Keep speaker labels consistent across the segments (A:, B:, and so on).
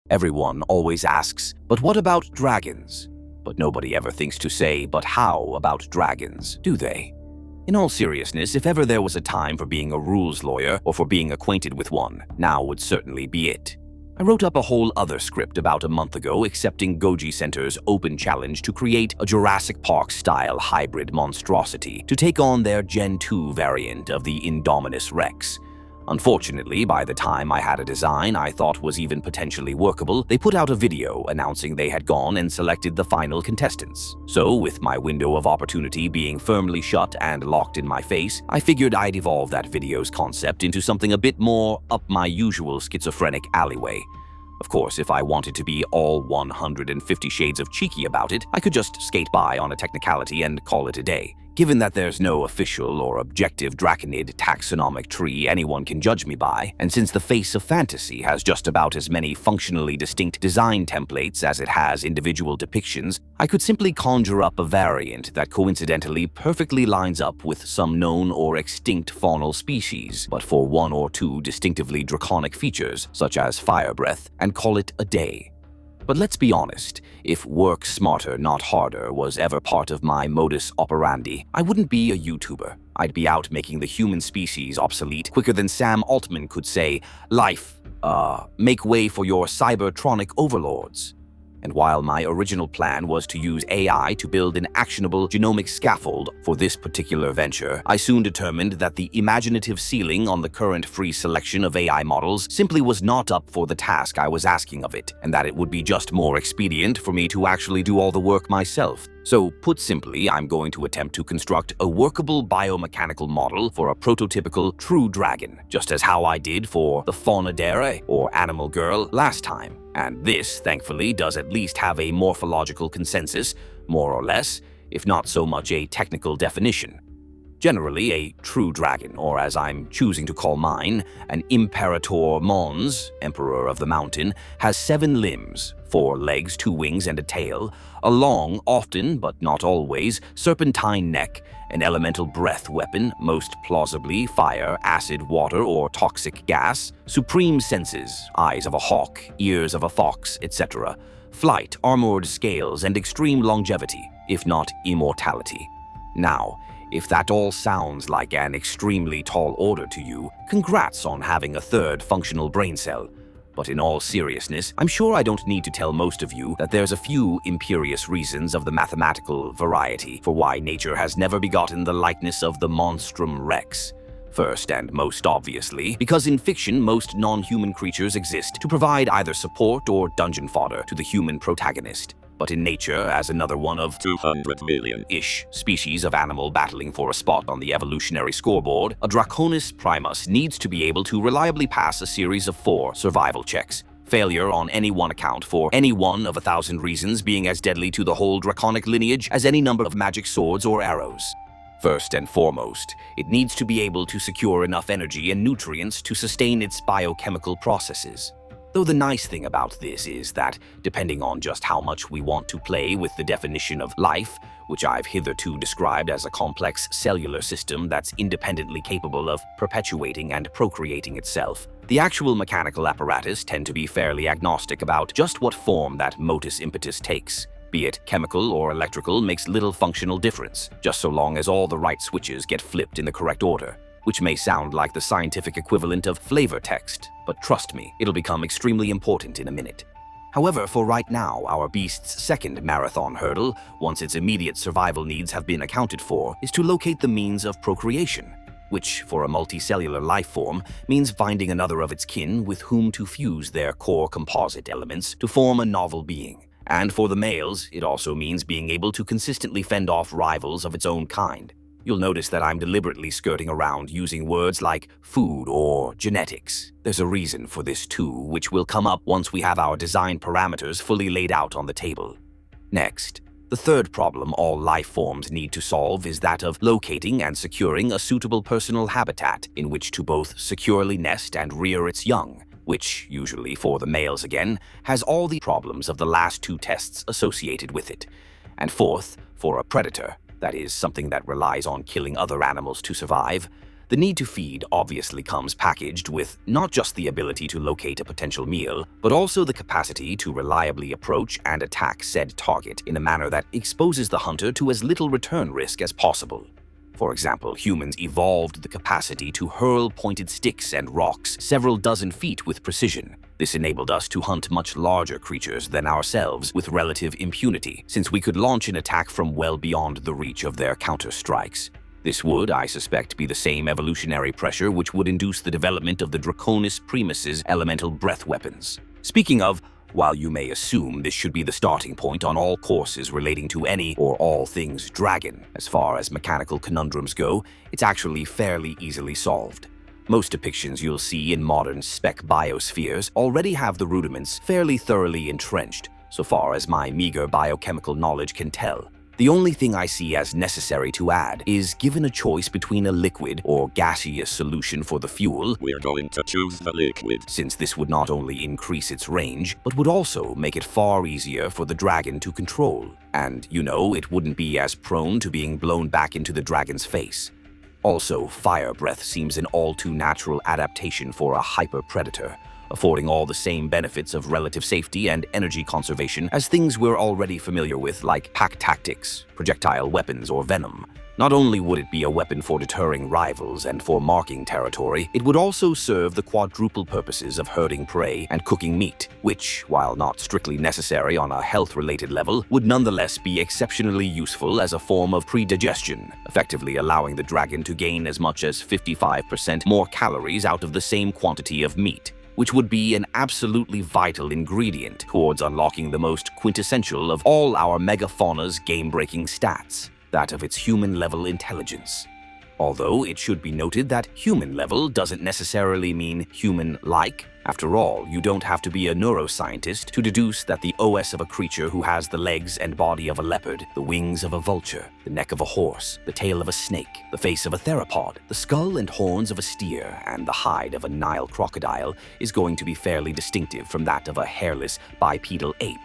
A: Everyone always asks, but what about dragons? But nobody ever thinks to say, but how about dragons, do they? In all seriousness, if ever there was a time for being a rules lawyer or for being acquainted with one, now would certainly be it. I wrote up a whole other script about a month ago accepting Goji Center's open challenge to create a Jurassic Park-style hybrid monstrosity to take on their Gen 2 variant of the Indominus Rex. Unfortunately, by the time I had a design I thought was even potentially workable, they put out a video announcing they had gone and selected the final contestants. So, with my window of opportunity being firmly shut and locked in my face, I figured I'd evolve that video's concept into something a bit more up my usual schizophrenic alleyway. Of course, if I wanted to be all 150 shades of cheeky about it, I could just skate by on a technicality and call it a day. Given that there's no official or objective draconid taxonomic tree anyone can judge me by, and since the face of fantasy has just about as many functionally distinct design templates as it has individual depictions, I could simply conjure up a variant that coincidentally perfectly lines up with some known or extinct faunal species, but for one or two distinctively draconic features, such as fire breath, and call it a day. But let's be honest, if work smarter, not harder was ever part of my modus operandi, I wouldn't be a YouTuber. I'd be out making the human species obsolete quicker than Sam Altman could say, make way for your cybertronic overlords. And while my original plan was to use AI to build an actionable genomic scaffold for this particular venture, I soon determined that the imaginative ceiling on the current free selection of AI models simply was not up for the task I was asking of it, and that it would be just more expedient for me to actually do all the work myself. So, put simply, I'm going to attempt to construct a workable biomechanical model for a prototypical true dragon, just as how I did for the Faunadere, or Animal Girl, last time. And this, thankfully, does at least have a morphological consensus, more or less, if not so much a technical definition. Generally, a true dragon, or as I'm choosing to call mine, an Imperator Mons, Emperor of the Mountain, has 7 limbs, 4 legs, 2 wings, and a tail, a long, often, but not always, serpentine neck, an elemental breath weapon, most plausibly fire, acid, water, or toxic gas, supreme senses, eyes of a hawk, ears of a fox, etc., flight, armored scales, and extreme longevity, if not immortality. Now, if that all sounds like an extremely tall order to you, congrats on having a third functional brain cell. But in all seriousness, I'm sure I don't need to tell most of you that there's a few imperious reasons of the mathematical variety for why nature has never begotten the likeness of the monstrum rex. First and most obviously, because in fiction most non-human creatures exist to provide either support or dungeon fodder to the human protagonist. But in nature, as another one of 200 million-ish species of animal battling for a spot on the evolutionary scoreboard, a Draconis primus needs to be able to reliably pass a series of 4 survival checks. Failure on any one account for any one of 1,000 reasons being as deadly to the whole draconic lineage as any number of magic swords or arrows. First and foremost, it needs to be able to secure enough energy and nutrients to sustain its biochemical processes. Though the nice thing about this is that, depending on just how much we want to play with the definition of life, which I've hitherto described as a complex cellular system that's independently capable of perpetuating and procreating itself, the actual mechanical apparatus tend to be fairly agnostic about just what form that motus impetus takes. Be it chemical or electrical makes little functional difference, just so long as all the right switches get flipped in the correct order. Which may sound like the scientific equivalent of flavor text, but trust me, it'll become extremely important in a minute. However, for right now, our beast's second marathon hurdle, once its immediate survival needs have been accounted for, is to locate the means of procreation, which, for a multicellular life form, means finding another of its kin with whom to fuse their core composite elements to form a novel being. And for the males, it also means being able to consistently fend off rivals of its own kind. You'll notice that I'm deliberately skirting around using words like food or genetics. There's a reason for this too, which will come up once we have our design parameters fully laid out on the table. Next, the third problem all life forms need to solve is that of locating and securing a suitable personal habitat in which to both securely nest and rear its young, which, usually for the males again, has all the problems of the last 2 tests associated with it. And fourth, for a predator, that is, something that relies on killing other animals to survive, The need to feed obviously comes packaged with not just the ability to locate a potential meal, but also the capacity to reliably approach and attack said target in a manner that exposes the hunter to as little return risk as possible. For example, humans evolved the capacity to hurl pointed sticks and rocks several dozen feet with precision. This enabled us to hunt much larger creatures than ourselves with relative impunity, since we could launch an attack from well beyond the reach of their counter-strikes. This would, I suspect, be the same evolutionary pressure which would induce the development of the Draconis Primus's elemental breath weapons. Speaking of, while you may assume this should be the starting point on all courses relating to any or all things dragon, as far as mechanical conundrums go, it's actually fairly easily solved. Most depictions you'll see in modern spec biospheres already have the rudiments fairly thoroughly entrenched, so far as my meager biochemical knowledge can tell. The only thing I see as necessary to add is, given a choice between a liquid or gaseous solution for the fuel,
B: we're going to choose the liquid,
A: since this would not only increase its range, but would also make it far easier for the dragon to control. And, it wouldn't be as prone to being blown back into the dragon's face. Also, fire breath seems an all-too-natural adaptation for a hyper-predator, affording all the same benefits of relative safety and energy conservation as things we're already familiar with, like pack tactics, projectile weapons, or venom. Not only would it be a weapon for deterring rivals and for marking territory, it would also serve the quadruple purposes of herding prey and cooking meat, which, while not strictly necessary on a health-related level, would nonetheless be exceptionally useful as a form of predigestion, effectively allowing the dragon to gain as much as 55% more calories out of the same quantity of meat, which would be an absolutely vital ingredient towards unlocking the most quintessential of all our megafauna's game-breaking stats, that of its human-level intelligence. Although it should be noted that human-level doesn't necessarily mean human-like. After all, you don't have to be a neuroscientist to deduce that the OS of a creature who has the legs and body of a leopard, the wings of a vulture, the neck of a horse, the tail of a snake, the face of a theropod, the skull and horns of a steer, and the hide of a Nile crocodile is going to be fairly distinctive from that of a hairless bipedal ape.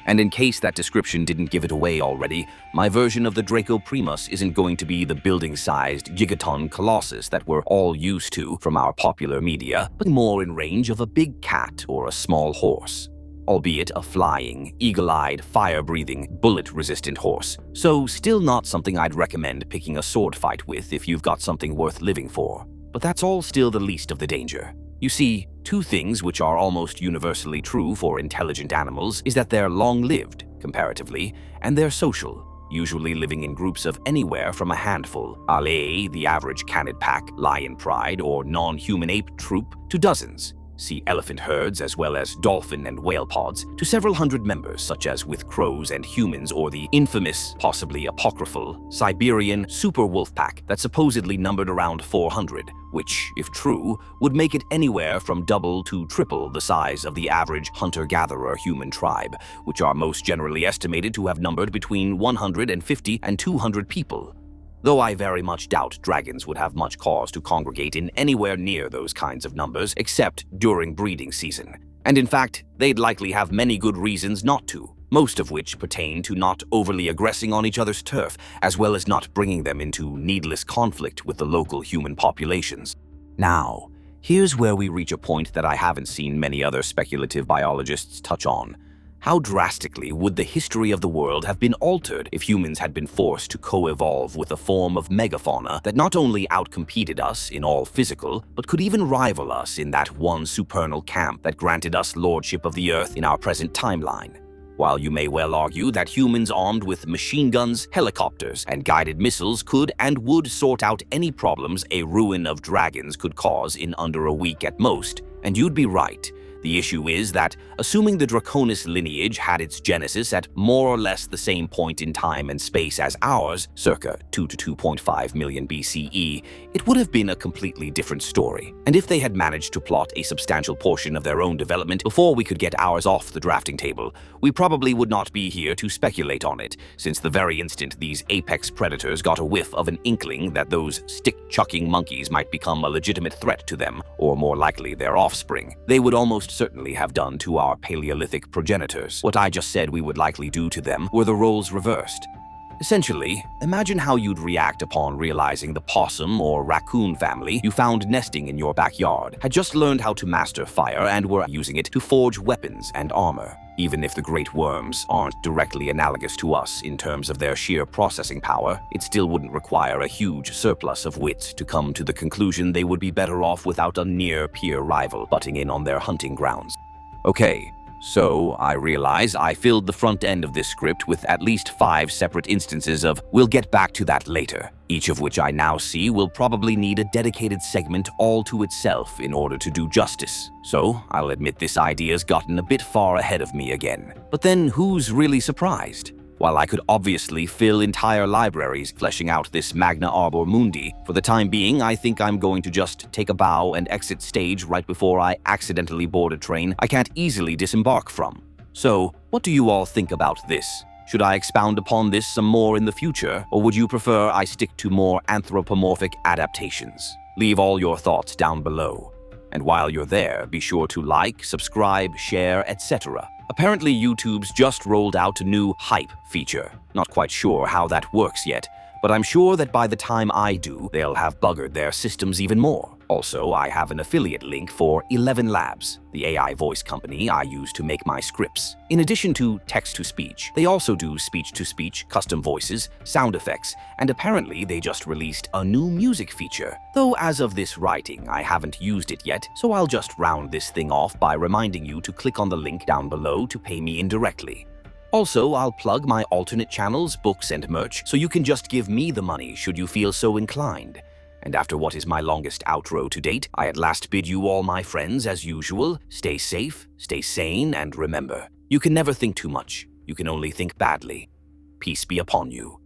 A: And in case that description didn't give it away already, my version of the Draco Primus isn't going to be the building-sized gigaton colossus that we're all used to from our popular media, but more in range of a big cat or a small horse. Albeit a flying, eagle-eyed, fire-breathing, bullet-resistant horse. So still not something I'd recommend picking a sword fight with if you've got something worth living for. But that's all still the least of the danger. You see, two things which are almost universally true for intelligent animals is that they're long-lived, comparatively, and they're social, usually living in groups of anywhere from a handful, a.la. the average canid pack, lion pride, or non-human ape troop, to dozens. See elephant herds as well as dolphin and whale pods, to several hundred members, such as with crows and humans, or the infamous, possibly apocryphal, Siberian super wolf pack that supposedly numbered around 400, which, if true, would make it anywhere from double to triple the size of the average hunter-gatherer human tribe, which are most generally estimated to have numbered between 150 and 200 people. Though I very much doubt dragons would have much cause to congregate in anywhere near those kinds of numbers, except during breeding season. And in fact, they'd likely have many good reasons not to, most of which pertain to not overly aggressing on each other's turf, as well as not bringing them into needless conflict with the local human populations. Now, here's where we reach a point that I haven't seen many other speculative biologists touch on. How drastically would the history of the world have been altered if humans had been forced to co-evolve with a form of megafauna that not only outcompeted us in all physical, but could even rival us in that one supernal camp that granted us lordship of the Earth in our present timeline? While you may well argue that humans armed with machine guns, helicopters, and guided missiles could and would sort out any problems a ruin of dragons could cause in under a week at most, and you'd be right. The issue is that, assuming the Draconis lineage had its genesis at more or less the same point in time and space as ours, circa 2 to 2.5 million BCE, it would have been a completely different story. And if they had managed to plot a substantial portion of their own development before we could get ours off the drafting table, we probably would not be here to speculate on it, since the very instant these apex predators got a whiff of an inkling that those stick-chucking monkeys might become a legitimate threat to them, or more likely their offspring, they would almost certainly have done to our Paleolithic progenitors what I just said we would likely do to them were the roles reversed. Essentially, imagine how you'd react upon realizing the possum or raccoon family you found nesting in your backyard had just learned how to master fire and were using it to forge weapons and armor. Even if the great worms aren't directly analogous to us in terms of their sheer processing power, it still wouldn't require a huge surplus of wits to come to the conclusion they would be better off without a near-peer rival butting in on their hunting grounds. Okay, so I realize I filled the front end of this script with at least 5 separate instances of "we'll get back to that later," each of which I now see will probably need a dedicated segment all to itself in order to do justice. So I'll admit this idea's gotten a bit far ahead of me again. But then who's really surprised? While I could obviously fill entire libraries fleshing out this Magna Arbor Mundi, for the time being I think I'm going to just take a bow and exit stage right before I accidentally board a train I can't easily disembark from. So, what do you all think about this? Should I expound upon this some more in the future, or would you prefer I stick to more anthropomorphic adaptations? Leave all your thoughts down below. And while you're there, be sure to like, subscribe, share, etc. Apparently YouTube's just rolled out a new hype feature. Not quite sure how that works yet, but I'm sure that by the time I do, they'll have buggered their systems even more. Also, I have an affiliate link for 11 Labs, the AI voice company I use to make my scripts. In addition to text-to-speech, they also do speech-to-speech, custom voices, sound effects, and apparently they just released a new music feature. Though as of this writing, I haven't used it yet, so I'll just round this thing off by reminding you to click on the link down below to pay me indirectly. Also, I'll plug my alternate channels, books, and merch, so you can just give me the money should you feel so inclined. And after what is my longest outro to date, I at last bid you all my friends, as usual, stay safe, stay sane, and remember, you can never think too much. You can only think badly. Peace be upon you.